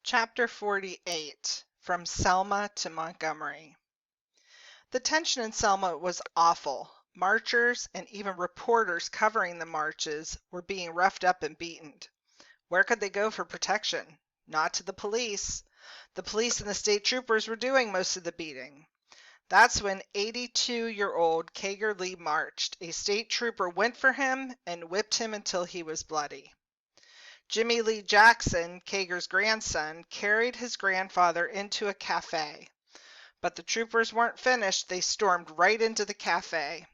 Chapter 48, From Selma to Montgomery. The tension in Selma was awful. Marchers and even reporters covering the marches were being roughed up and beaten. Where could they go for protection? Not to the police. The police and the state troopers were doing most of the beating. That's when 82-year-old Kager Lee marched. A state trooper went for him and whipped him until he was bloody. Jimmy Lee Jackson, Kager's grandson, carried his grandfather into a cafe. But the troopers weren't finished. They stormed right into the cafe.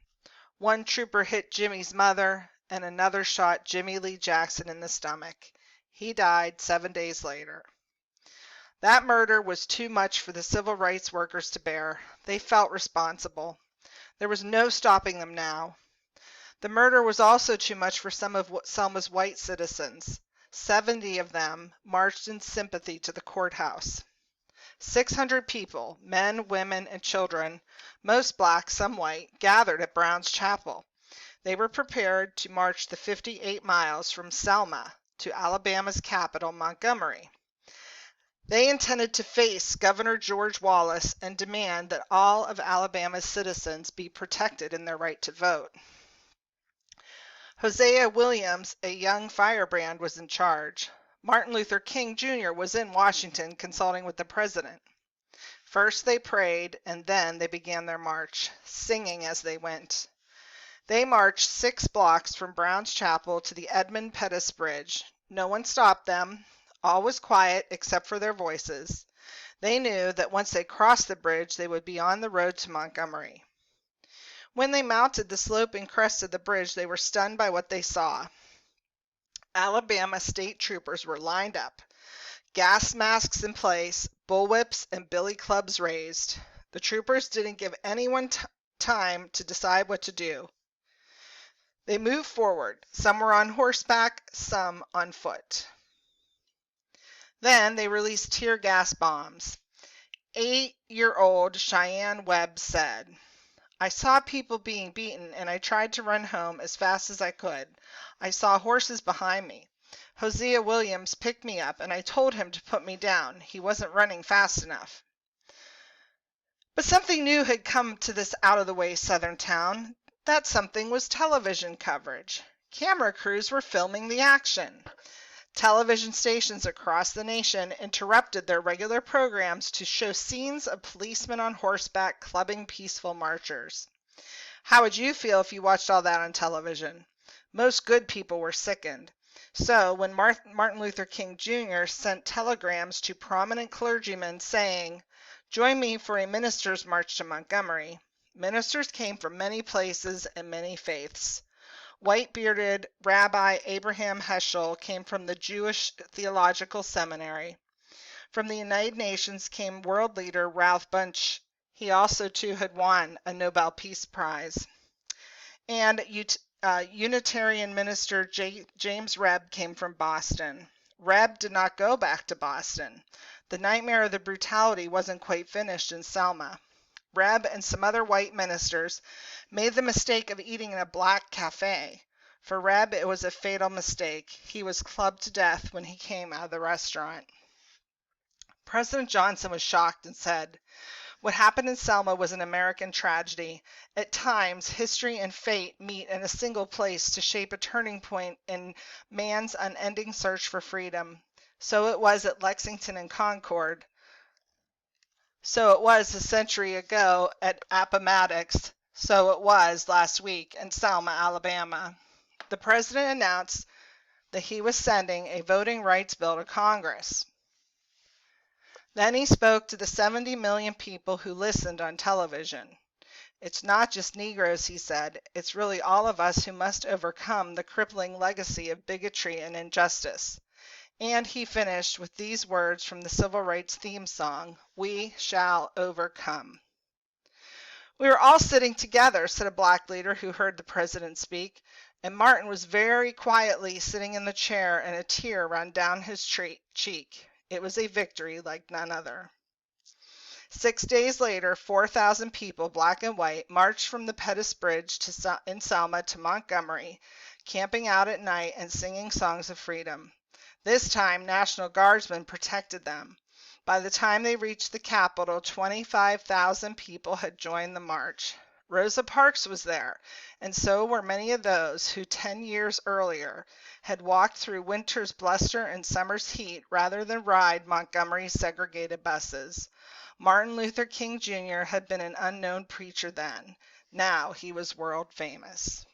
One trooper hit Jimmy's mother, and another shot Jimmy Lee Jackson in the stomach. He died 7 days later. That murder was too much for the civil rights workers to bear. They felt responsible. There was no stopping them now. The murder was also too much for some of Selma's white citizens. 70 of them marched in sympathy to the courthouse. 600 people, men, women, and children, most black, some white, gathered at Brown's Chapel. They were prepared to march the 58 miles from Selma to Alabama's capital, Montgomery. They intended to face Governor George Wallace and demand that all of Alabama's citizens be protected in their right to vote. Hosea Williams, a young firebrand, was in charge. Martin Luther King Jr. was in Washington consulting with the president. First they prayed, and then they began their march, singing as they went. They marched 6 blocks from Brown's Chapel to the Edmund Pettus Bridge. No one stopped them. All was quiet except for their voices. They knew that once they crossed the bridge, they would be on the road to Montgomery. When they mounted the sloping crest of the bridge, they were stunned by what they saw. Alabama state troopers were lined up, gas masks in place, bullwhips and billy clubs raised. The troopers didn't give anyone time to decide what to do. They moved forward. Some were on horseback, some on foot. Then they released tear gas bombs. 8-year-old Cheyenne Webb said, "I saw people being beaten and I tried to run home as fast as I could. I saw horses behind me. Hosea Williams picked me up and I told him to put me down. He wasn't running fast enough." But something new had come to this out-of-the-way southern town. That something was television coverage. Camera crews were filming the action. Television stations across the nation interrupted their regular programs to show scenes of policemen on horseback clubbing peaceful marchers. How would you feel if you watched all that on television? Most good people were sickened. So when Martin Luther King Jr. sent telegrams to prominent clergymen saying, "Join me for a minister's march to Montgomery," ministers came from many places and many faiths. White-bearded Rabbi Abraham Heschel came from the Jewish Theological Seminary. From the United Nations came world leader Ralph Bunche. He also, too, had won a Nobel Peace Prize. And Unitarian minister James Rebb came from Boston. Rebb did not go back to Boston. The nightmare of the brutality wasn't quite finished in Selma. Rebb and some other white ministers made the mistake of eating in a black cafe. For Rebb, it was a fatal mistake. He was clubbed to death when he came out of the restaurant. President Johnson was shocked and said, "What happened in Selma was an American tragedy. At times, history and fate meet in a single place to shape a turning point in man's unending search for freedom. So it was at Lexington and Concord. So it was a century ago at Appomattox. So it was last week in Selma, Alabama." The president announced that he was sending a voting rights bill to Congress. Then he spoke to the 70 million people who listened on television. "It's not just Negroes," he said. "It's really all of us who must overcome the crippling legacy of bigotry and injustice." And he finished with these words from the Civil Rights theme song, "We shall overcome." "We were all sitting together," said a black leader who heard the president speak, and Martin was very quietly sitting in the chair and a tear ran down his cheek. It was a victory like none other. 6 days later, 4,000 people, black and white, marched from the Pettus Bridge in Selma to Montgomery, camping out at night and singing songs of freedom. This time, National Guardsmen protected them. By the time they reached the Capitol, 25,000 people had joined the march. Rosa Parks was there, and so were many of those who 10 years earlier had walked through winter's bluster and summer's heat rather than ride Montgomery's segregated buses. Martin Luther King Jr. had been an unknown preacher then. Now he was world famous.